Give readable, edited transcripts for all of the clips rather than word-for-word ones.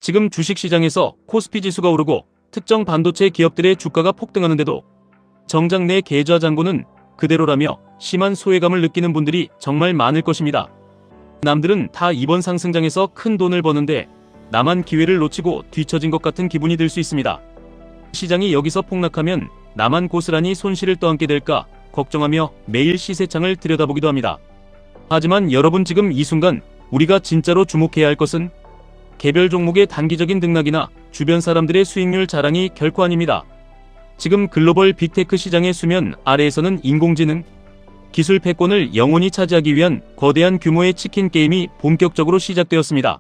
지금 주식시장에서 코스피 지수가 오르고 특정 반도체 기업들의 주가가 폭등하는데도 정작 내 계좌 잔고는 그대로라며 심한 소외감을 느끼는 분들이 정말 많을 것입니다. 남들은 다 이번 상승장에서 큰 돈을 버는데 나만 기회를 놓치고 뒤처진 것 같은 기분이 들 수 있습니다. 시장이 여기서 폭락하면 나만 고스란히 손실을 떠안게 될까 걱정하며 매일 시세창을 들여다보기도 합니다. 하지만 여러분, 지금 이 순간 우리가 진짜로 주목해야 할 것은 개별 종목의 단기적인 등락이나 주변 사람들의 수익률 자랑이 결코 아닙니다. 지금 글로벌 빅테크 시장의 수면 아래에서는 인공지능, 기술 패권을 영원히 차지하기 위한 거대한 규모의 치킨 게임이 본격적으로 시작되었습니다.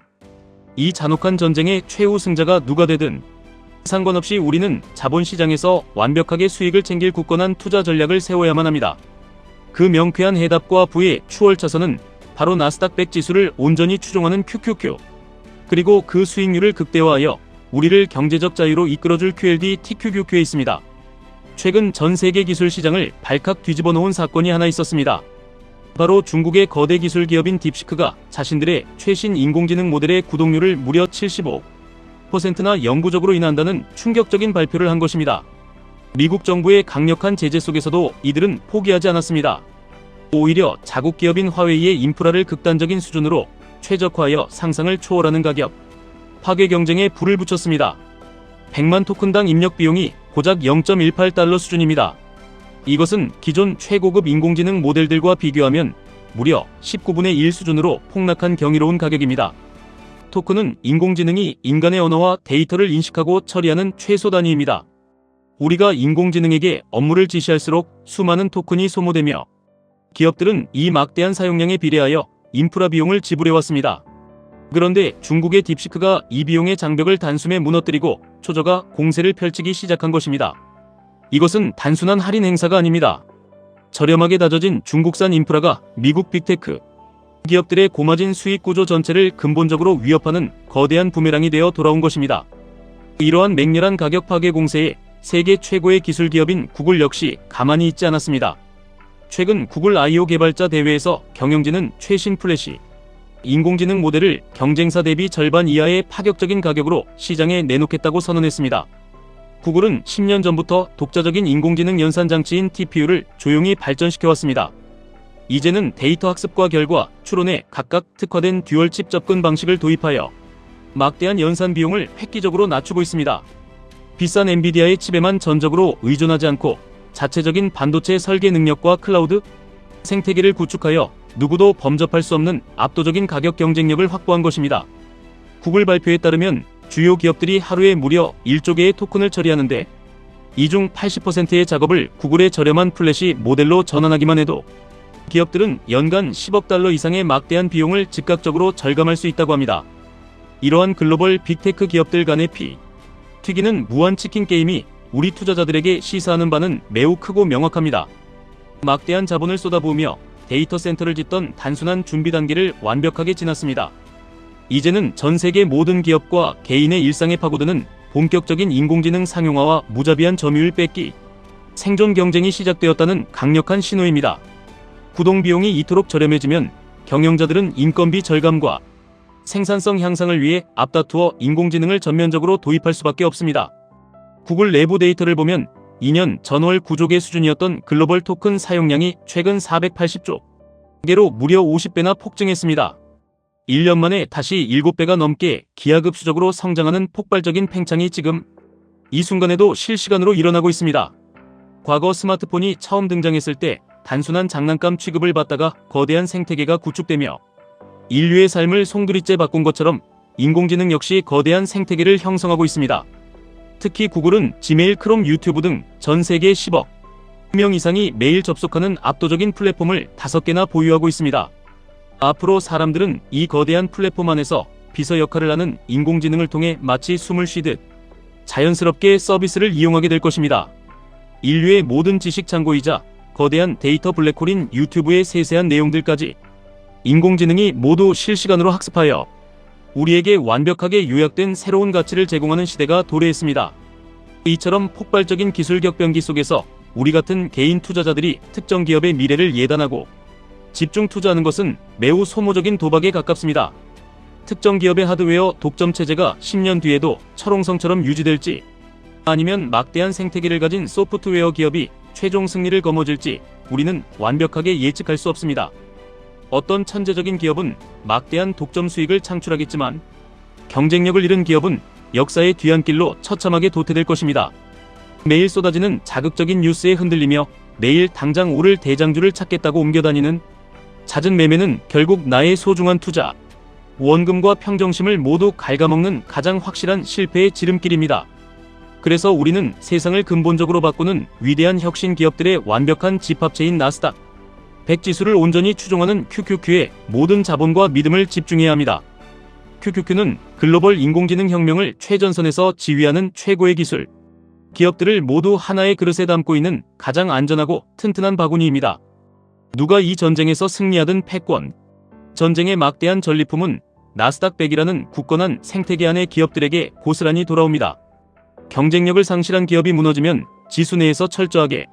이 잔혹한 전쟁의 최후 승자가 누가 되든 상관없이 우리는 자본시장에서 완벽하게 수익을 챙길 굳건한 투자 전략을 세워야만 합니다. 그 명쾌한 해답과 부의 추월차선은 바로 나스닥 100 지수를 온전히 추종하는 QQQ, 그리고 그 수익률을 극대화하여 우리를 경제적 자유로 이끌어줄 QLD TQQQ에 있습니다. 최근 전 세계 기술 시장을 발칵 뒤집어 놓은 사건이 하나 있었습니다. 바로 중국의 거대 기술 기업인 딥시크가 자신들의 최신 인공지능 모델의 구독률을 무려 75%나 영구적으로 인하한다는 충격적인 발표를 한 것입니다. 미국 정부의 강력한 제재 속에서도 이들은 포기하지 않았습니다. 오히려 자국 기업인 화웨이의 인프라를 극단적인 수준으로 최적화하여 상상을 초월하는 가격, 파괴 경쟁에 불을 붙였습니다. 100만 토큰당 입력 비용이 고작 0.18달러 수준입니다. 이것은 기존 최고급 인공지능 모델들과 비교하면 무려 19분의 1 수준으로 폭락한 경이로운 가격입니다. 토큰은 인공지능이 인간의 언어와 데이터를 인식하고 처리하는 최소 단위입니다. 우리가 인공지능에게 업무를 지시할수록 수많은 토큰이 소모되며 기업들은 이 막대한 사용량에 비례하여 인프라 비용을 지불해왔습니다. 그런데 중국의 딥시크가 이 비용의 장벽을 단숨에 무너뜨리고 초저가 공세를 펼치기 시작한 것입니다. 이것은 단순한 할인 행사가 아닙니다. 저렴하게 다져진 중국산 인프라가 미국 빅테크 기업들의 고마진 수익 구조 전체를 근본적으로 위협하는 거대한 부메랑이 되어 돌아온 것입니다. 이러한 맹렬한 가격 파괴 공세에 세계 최고의 기술 기업인 구글 역시 가만히 있지 않았습니다. 최근 구글 I/O 개발자 대회에서 경영진은 최신 플래시 인공지능 모델을 경쟁사 대비 절반 이하의 파격적인 가격으로 시장에 내놓겠다고 선언했습니다. 구글은 10년 전부터 독자적인 인공지능 연산 장치인 TPU를 조용히 발전시켜왔습니다. 이제는 데이터 학습과 결과, 추론에 각각 특화된 듀얼칩 접근 방식을 도입하여 막대한 연산 비용을 획기적으로 낮추고 있습니다. 비싼 엔비디아의 칩에만 전적으로 의존하지 않고 자체적인 반도체 설계 능력과 클라우드 생태계를 구축하여 누구도 범접할 수 없는 압도적인 가격 경쟁력을 확보한 것입니다. 구글 발표에 따르면 주요 기업들이 하루에 무려 1조 개의 토큰을 처리하는데 이 중 80%의 작업을 구글의 저렴한 플래시 모델로 전환하기만 해도 기업들은 연간 10억 달러 이상의 막대한 비용을 즉각적으로 절감할 수 있다고 합니다. 이러한 글로벌 빅테크 기업들 간의 튀기는 무한 치킨 게임이 우리 투자자들에게 시사하는 바는 매우 크고 명확합니다. 막대한 자본을 쏟아부으며 데이터 센터를 짓던 단순한 준비 단계를 완벽하게 지났습니다. 이제는 전 세계 모든 기업과 개인의 일상에 파고드는 본격적인 인공지능 상용화와 무자비한 점유율 뺏기, 생존 경쟁이 시작되었다는 강력한 신호입니다. 구동 비용이 이토록 저렴해지면 경영자들은 인건비 절감과 생산성 향상을 위해 앞다투어 인공지능을 전면적으로 도입할 수밖에 없습니다. 구글 내부 데이터를 보면 2년 전월 9조 개 수준이었던 글로벌 토큰 사용량이 최근 480조 개로 무려 50배나 폭증했습니다. 1년 만에 다시 7배가 넘게 기하급수적으로 성장하는 폭발적인 팽창이 지금 이 순간에도 실시간으로 일어나고 있습니다. 과거 스마트폰이 처음 등장했을 때 단순한 장난감 취급을 받다가 거대한 생태계가 구축되며 인류의 삶을 송두리째 바꾼 것처럼 인공지능 역시 거대한 생태계를 형성하고 있습니다. 특히 구글은 지메일, 크롬, 유튜브 등 전 세계 10억 명 이상이 매일 접속하는 압도적인 플랫폼을 5개나 보유하고 있습니다. 앞으로 사람들은 이 거대한 플랫폼 안에서 비서 역할을 하는 인공지능을 통해 마치 숨을 쉬듯 자연스럽게 서비스를 이용하게 될 것입니다. 인류의 모든 지식 창고이자 거대한 데이터 블랙홀인 유튜브의 세세한 내용들까지 인공지능이 모두 실시간으로 학습하여 우리에게 완벽하게 요약된 새로운 가치를 제공하는 시대가 도래했습니다. 이처럼 폭발적인 기술 격변기 속에서 우리 같은 개인 투자자들이 특정 기업의 미래를 예단하고 집중 투자하는 것은 매우 소모적인 도박에 가깝습니다. 특정 기업의 하드웨어 독점 체제가 10년 뒤에도 철옹성처럼 유지될지, 아니면 막대한 생태계를 가진 소프트웨어 기업이 최종 승리를 거머쥘지 우리는 완벽하게 예측할 수 없습니다. 어떤 천재적인 기업은 막대한 독점 수익을 창출하겠지만, 경쟁력을 잃은 기업은 역사의 뒤안길로 처참하게 도태될 것입니다. 매일 쏟아지는 자극적인 뉴스에 흔들리며 내일 당장 오를 대장주를 찾겠다고 옮겨다니는 잦은 매매는 결국 나의 소중한 투자, 원금과 평정심을 모두 갉아먹는 가장 확실한 실패의 지름길입니다. 그래서 우리는 세상을 근본적으로 바꾸는 위대한 혁신 기업들의 완벽한 집합체인 나스닥 100 지수를 온전히 추종하는 QQQ에 모든 자본과 믿음을 집중해야 합니다. QQQ는 글로벌 인공지능 혁명을 최전선에서 지휘하는 최고의 기술 기업들을 모두 하나의 그릇에 담고 있는 가장 안전하고 튼튼한 바구니입니다. 누가 이 전쟁에서 승리하든 패권, 전쟁의 막대한 전리품은 나스닥 100이라는 굳건한 생태계 안의 기업들에게 고스란히 돌아옵니다. 경쟁력을 상실한 기업이 무너지면 지수 내에서 철저하게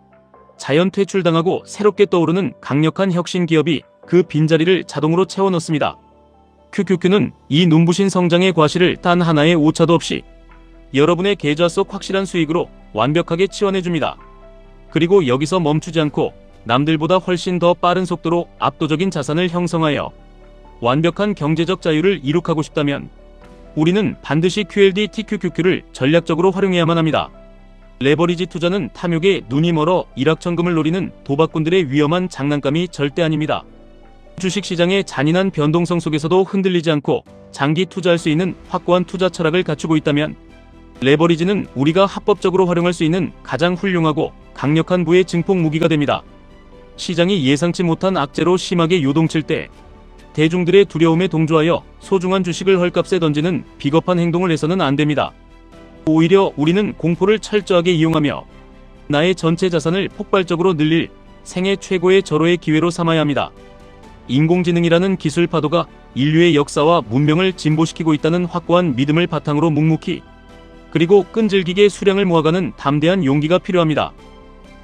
자연 퇴출당하고 새롭게 떠오르는 강력한 혁신 기업이 그 빈자리를 자동으로 채워넣습니다. QQQ는 이 눈부신 성장의 과실을 단 하나의 오차도 없이 여러분의 계좌 속 확실한 수익으로 완벽하게 치환해줍니다. 그리고 여기서 멈추지 않고 남들보다 훨씬 더 빠른 속도로 압도적인 자산을 형성하여 완벽한 경제적 자유를 이룩하고 싶다면 우리는 반드시 QLD TQQQ를 전략적으로 활용해야만 합니다. 레버리지 투자는 탐욕에 눈이 멀어 일확천금을 노리는 도박꾼들의 위험한 장난감이 절대 아닙니다. 주식시장의 잔인한 변동성 속에서도 흔들리지 않고 장기 투자할 수 있는 확고한 투자 철학을 갖추고 있다면 레버리지는 우리가 합법적으로 활용할 수 있는 가장 훌륭하고 강력한 부의 증폭 무기가 됩니다. 시장이 예상치 못한 악재로 심하게 요동칠 때 대중들의 두려움에 동조하여 소중한 주식을 헐값에 던지는 비겁한 행동을 해서는 안 됩니다. 오히려 우리는 공포를 철저하게 이용하며 나의 전체 자산을 폭발적으로 늘릴 생애 최고의 절호의 기회로 삼아야 합니다. 인공지능이라는 기술 파도가 인류의 역사와 문명을 진보시키고 있다는 확고한 믿음을 바탕으로 묵묵히 그리고 끈질기게 수량을 모아가는 담대한 용기가 필요합니다.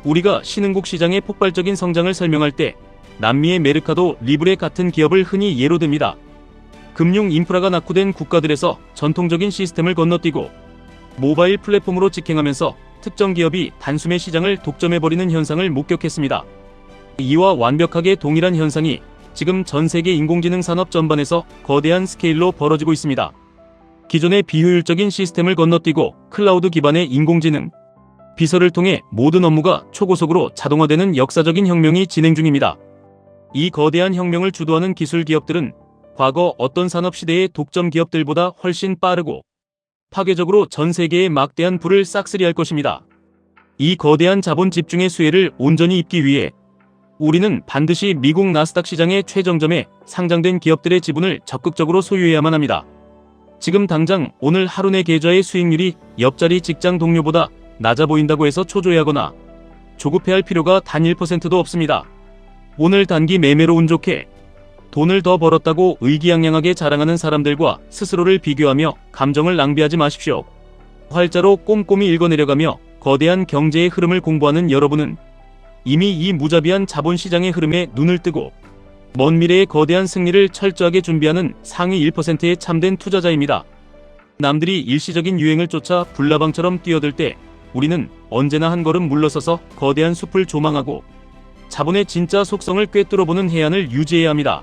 우리가 신흥국 시장의 폭발적인 성장을 설명할 때 남미의 메르카도 리브레 같은 기업을 흔히 예로 듭니다. 금융 인프라가 낙후된 국가들에서 전통적인 시스템을 건너뛰고 모바일 플랫폼으로 직행하면서 특정 기업이 단숨에 시장을 독점해버리는 현상을 목격했습니다. 이와 완벽하게 동일한 현상이 지금 전 세계 인공지능 산업 전반에서 거대한 스케일로 벌어지고 있습니다. 기존의 비효율적인 시스템을 건너뛰고 클라우드 기반의 인공지능, 비서를 통해 모든 업무가 초고속으로 자동화되는 역사적인 혁명이 진행 중입니다. 이 거대한 혁명을 주도하는 기술 기업들은 과거 어떤 산업 시대의 독점 기업들보다 훨씬 빠르고 파괴적으로 전 세계의 막대한 부를 싹쓸이할 것입니다. 이 거대한 자본 집중의 수혜를 온전히 입기 위해 우리는 반드시 미국 나스닥 시장의 최정점에 상장된 기업들의 지분을 적극적으로 소유해야만 합니다. 지금 당장 오늘 하루 내 계좌의 수익률이 옆자리 직장 동료보다 낮아 보인다고 해서 초조해하거나 조급해할 필요가 단 1%도 없습니다. 오늘 단기 매매로 운 좋게 돈을 더 벌었다고 의기양양하게 자랑하는 사람들과 스스로를 비교하며 감정을 낭비하지 마십시오. 활자로 꼼꼼히 읽어내려가며 거대한 경제의 흐름을 공부하는 여러분은 이미 이 무자비한 자본시장의 흐름에 눈을 뜨고 먼 미래의 거대한 승리를 철저하게 준비하는 상위 1%의 참된 투자자입니다. 남들이 일시적인 유행을 쫓아 불나방처럼 뛰어들 때 우리는 언제나 한 걸음 물러서서 거대한 숲을 조망하고 자본의 진짜 속성을 꿰뚫어보는 해안을 유지해야 합니다.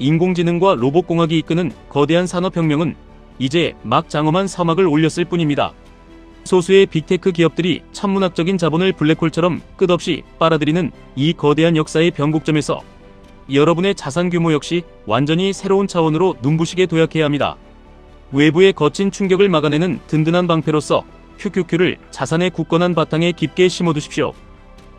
인공지능과 로봇공학이 이끄는 거대한 산업혁명은 이제 막 장엄한 서막을 올렸을 뿐입니다. 소수의 빅테크 기업들이 천문학적인 자본을 블랙홀처럼 끝없이 빨아들이는 이 거대한 역사의 변곡점에서 여러분의 자산 규모 역시 완전히 새로운 차원으로 눈부시게 도약해야 합니다. 외부의 거친 충격을 막아내는 든든한 방패로서 QQQ를 자산의 굳건한 바탕에 깊게 심어두십시오.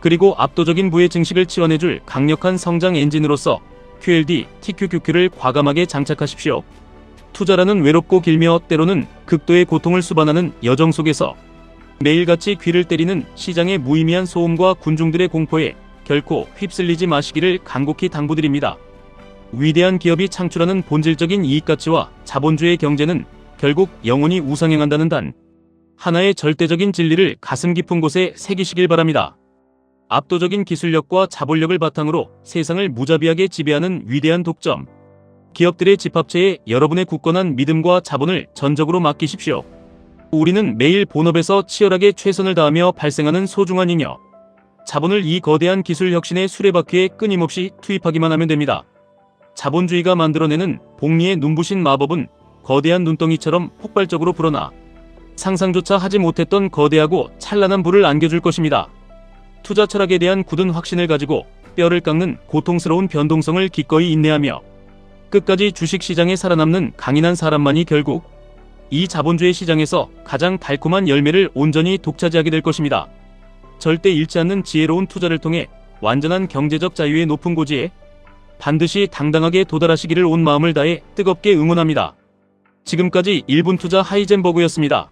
그리고 압도적인 부의 증식을 치환해줄 강력한 성장 엔진으로서 QLD TQQQ를 과감하게 장착하십시오. 투자라는 외롭고 길며 때로는 극도의 고통을 수반하는 여정 속에서 매일같이 귀를 때리는 시장의 무의미한 소음과 군중들의 공포에 결코 휩쓸리지 마시기를 간곡히 당부드립니다. 위대한 기업이 창출하는 본질적인 이익가치와 자본주의 경제는 결국 영원히 우상향한다는 단 하나의 절대적인 진리를 가슴 깊은 곳에 새기시길 바랍니다. 압도적인 기술력과 자본력을 바탕으로 세상을 무자비하게 지배하는 위대한 독점 기업들의 집합체에 여러분의 굳건한 믿음과 자본을 전적으로 맡기십시오. 우리는 매일 본업에서 치열하게 최선을 다하며 발생하는 소중한 잉여, 자본을 이 거대한 기술 혁신의 수레바퀴에 끊임없이 투입하기만 하면 됩니다. 자본주의가 만들어내는 복리의 눈부신 마법은 거대한 눈덩이처럼 폭발적으로 불어나 상상조차 하지 못했던 거대하고 찬란한 불을 안겨줄 것입니다. 투자 철학에 대한 굳은 확신을 가지고 뼈를 깎는 고통스러운 변동성을 기꺼이 인내하며 끝까지 주식시장에 살아남는 강인한 사람만이 결국 이 자본주의 시장에서 가장 달콤한 열매를 온전히 독차지하게 될 것입니다. 절대 잃지 않는 지혜로운 투자를 통해 완전한 경제적 자유의 높은 고지에 반드시 당당하게 도달하시기를 온 마음을 다해 뜨겁게 응원합니다. 지금까지 1분 투자 하이젠버그였습니다.